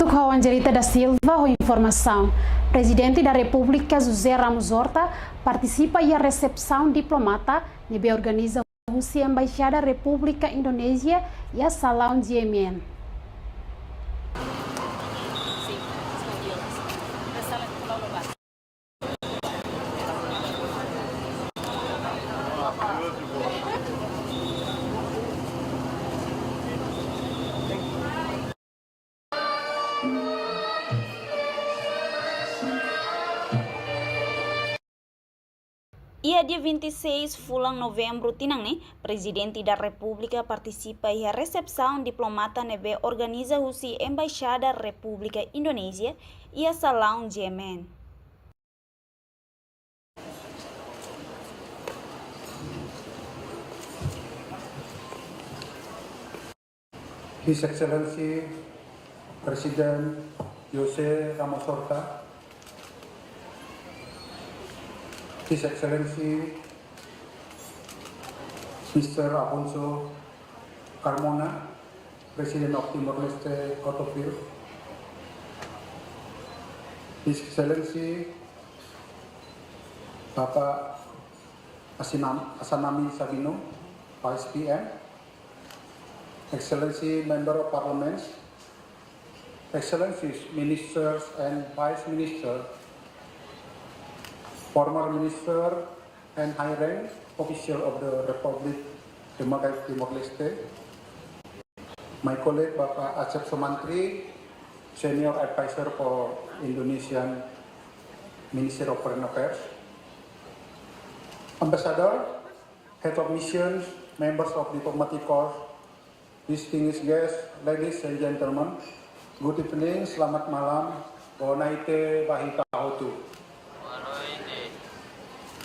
com Angelita da Silva, a informação. Presidente da República, José Ramos Horta, participa iha Resepsaun Diplomata, nebe organiza husi Embaixada Repúblika Indonezia e a Salão de Yemen. Ia dia 26 fulang novembro tinang ni, Prezidenti da Republika partisipa iha Resepsaun Diplomata nebe organiza husi Embaixada Repúblika Indonezia e a Salão de Yemen. His Excellency President José Ramos Horta, His Excellency Mr. Alfonso Carmona, President of Timor-Leste Kotopil, His Excellency Bapak Asanami Sabino, Vice PM, Excellency Member of Parliament, Excellencies Ministers and Vice Minister, former Minister and high-rank official of the Republic Democratic Timor-Leste, my colleague Bapak Acep Sumantri, Senior Advisor for Indonesian Ministry of Foreign Affairs, Ambassador, Head of Missions, members of Diplomatic Corps, distinguished guests, ladies and gentlemen, good evening, selamat malam, Bonaite Bahita Hotu.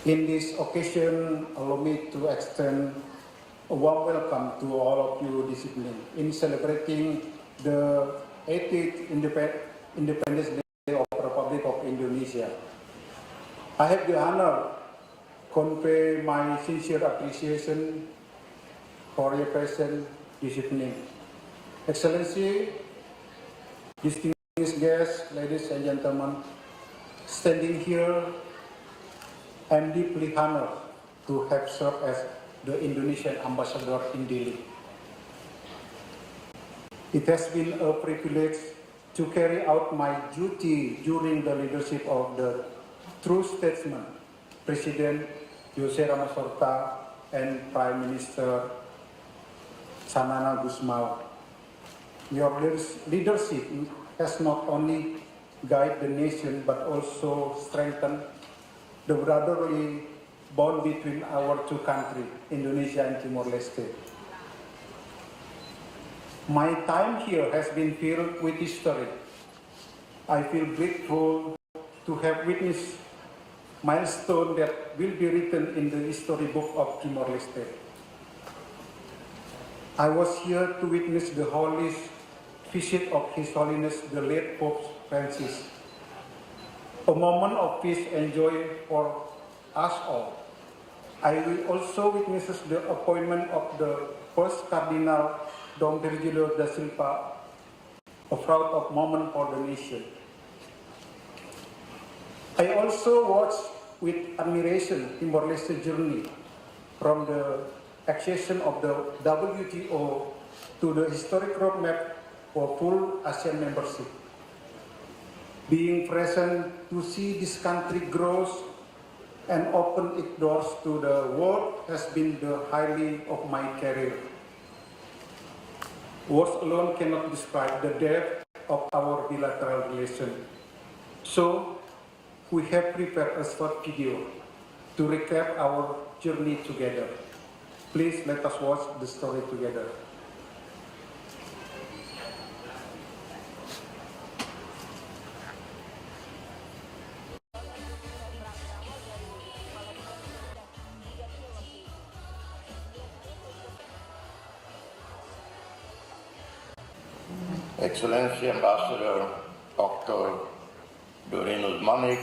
In this occasion, allow me to extend a warm welcome to all of you this evening in celebrating the 80th Independence Day of the Republic of Indonesia. I have the honor to convey my sincere appreciation for your presence this evening. Excellency, distinguished guests, ladies and gentlemen, standing here, I am deeply honored to have served as the Indonesian ambassador in Dili. It has been a privilege to carry out my duty during the leadership of the true statesman, President José Ramos Horta and Prime Minister Sanana Gusmao. Your leadership has not only guided the nation but also strengthened the brotherly bond between our two countries, Indonesia and Timor-Leste. My time here has been filled with history. I feel grateful to have witnessed milestone that will be written in the history book of Timor-Leste. I was here to witness the holy visit of His Holiness the late Pope Francis, a moment of peace and joy for us all. I will also witness the appointment of the first Cardinal Dom Virgilio da Silva, a proud of moment for the nation. I also watched with admiration Timor-Leste journey from the accession of the WTO to the historic roadmap for full ASEAN membership. Being present to see this country grow and open its doors to the world has been the highlight of my career. Words alone cannot describe the depth of our bilateral relation. So, we have prepared a short video to recap our journey together. Please let us watch the story together. Excellency Ambassador Dr. Dorinus Manik,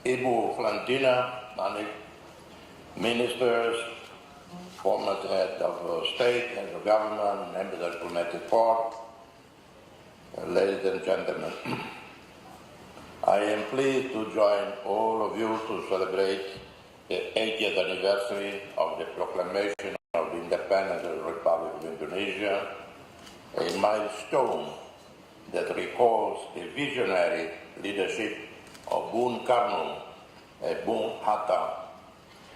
Ibu Valentina Manik, Ministers, former head of state, head of government, members of the diplomatic corps, ladies and gentlemen, I am pleased to join all of you to celebrate the 80th anniversary of the proclamation of the independence of the Republic of Indonesia, a milestone that recalls the visionary leadership of Bung Karno, Bung Hatta,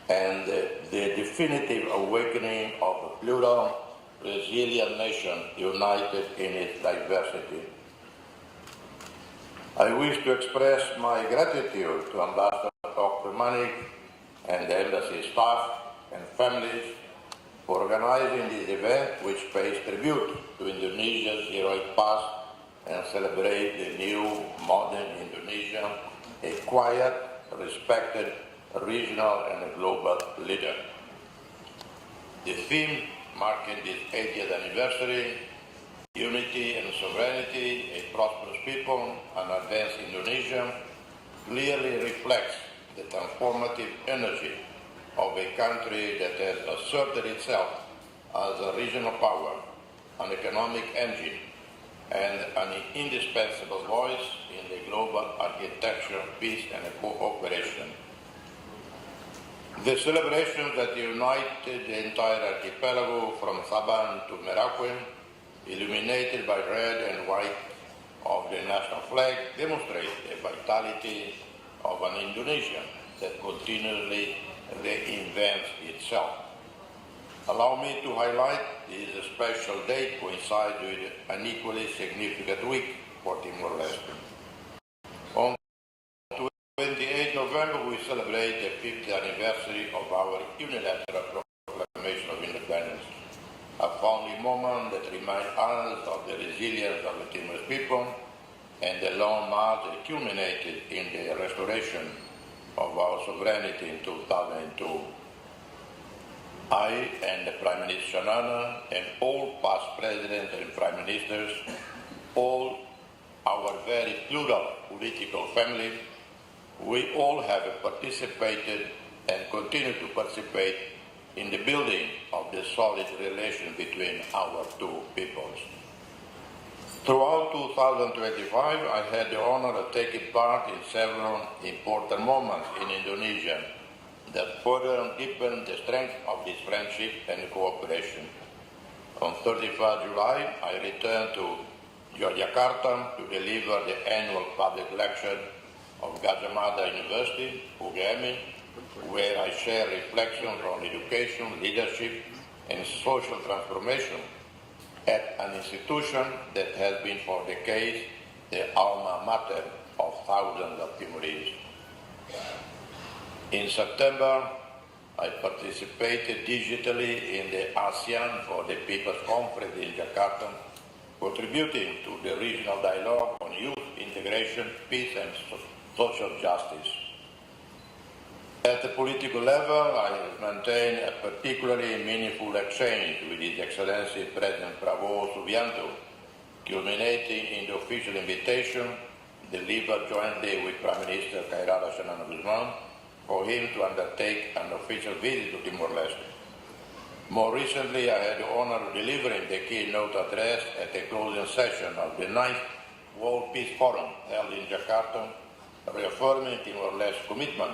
and the definitive awakening of a plural, resilient nation united in its diversity. I wish to express my gratitude to Ambassador Dr. Manik and the embassy staff and families for organizing this event, which pays tribute to Indonesia's heroic past and celebrate the new modern Indonesia, a quiet, respected, regional and global leader. The theme marking this 80th anniversary, Unity and Sovereignty, a prosperous people, an advanced Indonesia, clearly reflects the transformative energy of a country that has asserted itself as a regional power, an economic engine, and an indispensable voice in the global architecture of peace and cooperation. The celebrations that united the entire archipelago from Sabah to Merauke, illuminated by red and white of the national flag, demonstrate the vitality of an Indonesia that continually reinvents itself. Allow me to highlight this special date coincides with an equally significant week for Timor-Leste. On 28 November, we celebrate the 50th anniversary of our unilateral proclamation of independence, a founding moment that reminds us of the resilience of the Timorese people and the long march that culminated in the restoration of our sovereignty in 2002. I and the Prime Minister Nana and all past presidents and prime ministers, all our very plural political family, we all have participated and continue to participate in the building of the solid relation between our two peoples. Throughout 2025, I had the honor of taking part in several important moments in Indonesia that further deepened the strength of this friendship and cooperation. On 31st July, I returned to Yogyakarta to deliver the annual public lecture of Gajah Mada University, UGM, where I share reflections on education, leadership, and social transformation at an institution that has been for decades the alma mater of thousands of Timorese. In September, I participated digitally in the ASEAN for the People's Conference in Jakarta, contributing to the regional dialogue on youth integration, peace, and social justice. At the political level, I have maintained a particularly meaningful exchange with His Excellency President Prabowo Subianto, culminating in the official invitation delivered jointly with Prime Minister Khairul Shanan Guzman for him to undertake an official visit to Timor-Leste. More recently, I had the honor of delivering the keynote address at the closing session of the 9th World Peace Forum held in Jakarta, reaffirming Timor-Leste's commitment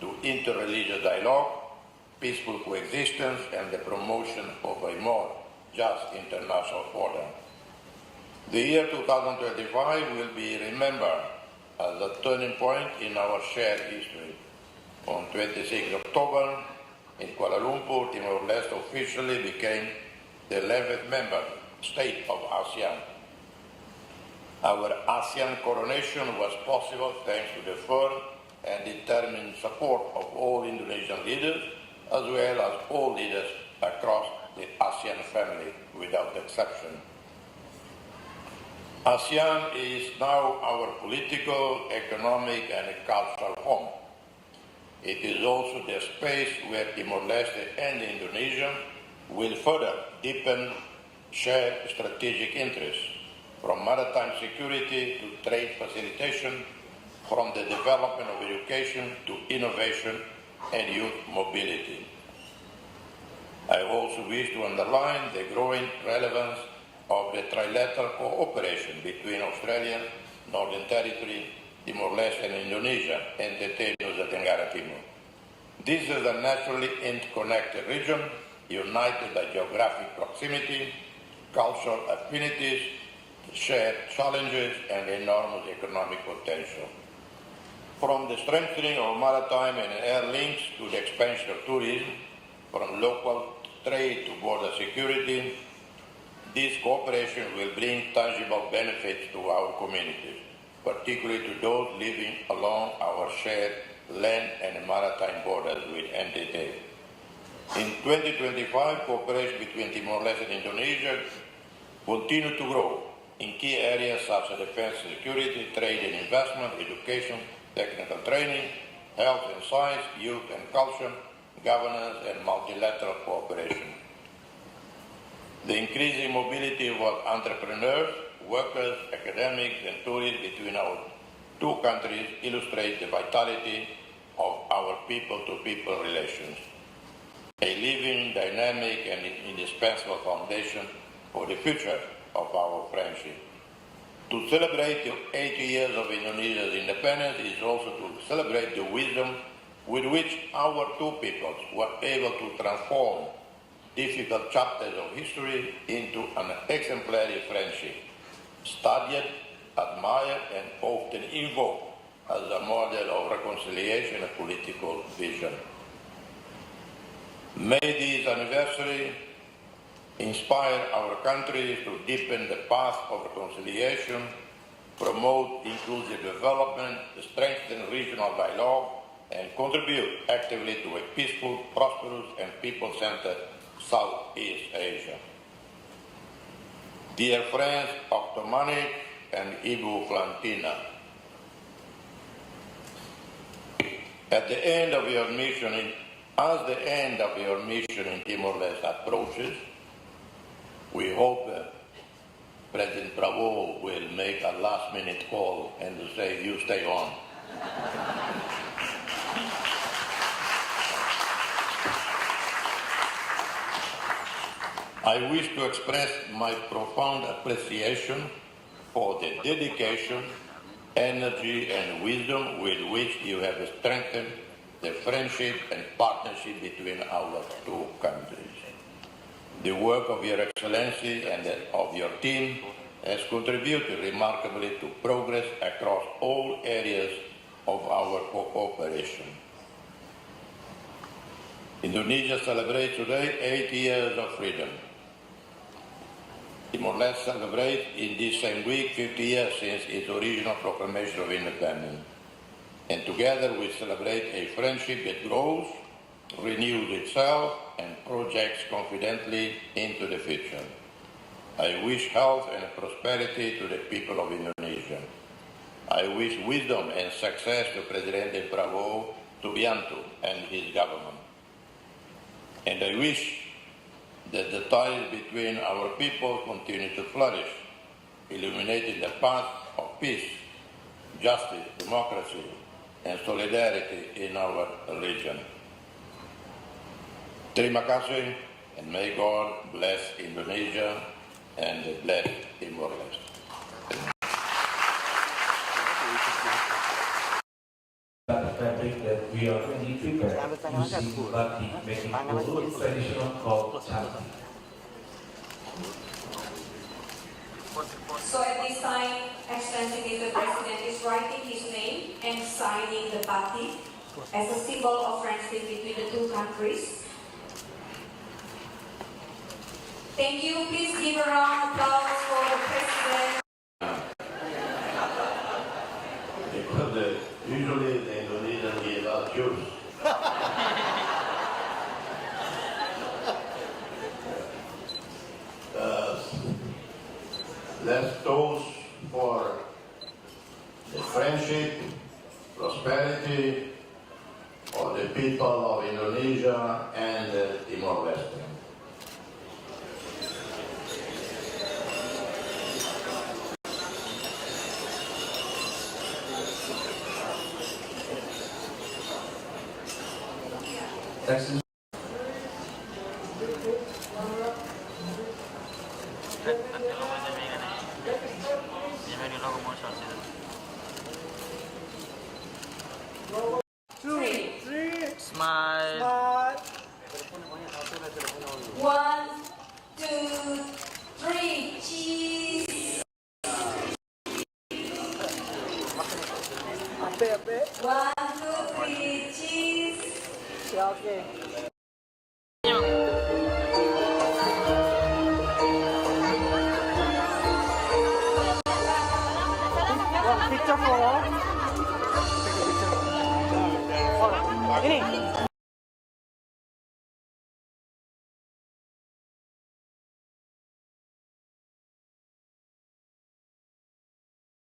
to interreligious dialogue, peaceful coexistence, and the promotion of a more just international order. The year 2025 will be remembered as a turning point in our shared history. On 26 October, in Kuala Lumpur, Timor-Leste officially became the 11th member state of ASEAN. Our ASEAN coronation was possible thanks to the firm and determined support of all Indonesian leaders, as well as all leaders across the ASEAN family without exception. ASEAN is now our political, economic, and cultural home. It is also the space where Timor-Leste and Indonesia will further deepen shared strategic interests, from maritime security to trade facilitation, from the development of education to innovation and youth mobility. I also wish to underline the growing relevance of the trilateral cooperation between Australia, Northern Territory, Timor-Leste and Indonesia, and the Nusa Tenggara Timur. This is a naturally interconnected region, united by geographic proximity, cultural affinities, shared challenges, and enormous economic potential. From the strengthening of maritime and air links to the expansion of tourism, from local trade to border security, this cooperation will bring tangible benefits to our communities, particularly to those living along our shared land and maritime borders with NTT. In 2025, cooperation between Timor-Leste and Indonesia continued to grow in key areas such as defense and security, trade and investment, education, technical training, health and science, youth and culture, governance and multilateral cooperation. The increasing mobility of entrepreneurs, workers, academics and tourists between our two countries illustrates the vitality of our people-to-people relations, a living, dynamic and indispensable foundation for the future of our friendship. To celebrate the 80 years of Indonesia's independence is also to celebrate the wisdom with which our two peoples were able to transform difficult chapters of history into an exemplary friendship, studied, admired, and often invoked as a model of reconciliation and political vision. May this anniversary inspire our countries to deepen the path of reconciliation, promote inclusive development, strengthen regional dialogue, and contribute actively to a peaceful, prosperous, and people-centered Southeast Asia. Dear friends Octomani and Ibu Flantina, as the end of your mission in Timor-Leste approaches, we hope President Prabowo will make a last-minute call and to say, you stay on. I wish to express my profound appreciation for the dedication, energy, and wisdom with which you have strengthened the friendship and partnership between our two countries. The work of Your Excellency and of your team has contributed remarkably to progress across all areas of our cooperation. Indonesia celebrates today 80 years of freedom. Timor-Leste celebrates in this same week 50 years since its original proclamation of independence. And together we celebrate a friendship that grows, renews itself, and projects confidently into the future. I wish health and prosperity to the people of Indonesia. I wish wisdom and success to President Prabowo Subianto and his government. And I wish that the ties between our people continue to flourish, illuminating the path of peace, justice, democracy, and solidarity in our region. Terima kasih, and may God bless Indonesia and bless Timor-Leste. Fabric that we already prepared using batik making urut traditional called cantik. So at this time, Excellency Mr. President is writing his name and signing the batik as a symbol of friendship between the two countries. Thank you. Please give a round of applause for the President. Because usually the Indonesian give us juice. Let's toast for the friendship, prosperity of the people of Indonesia and Timor-Leste. Smile. 1, 2,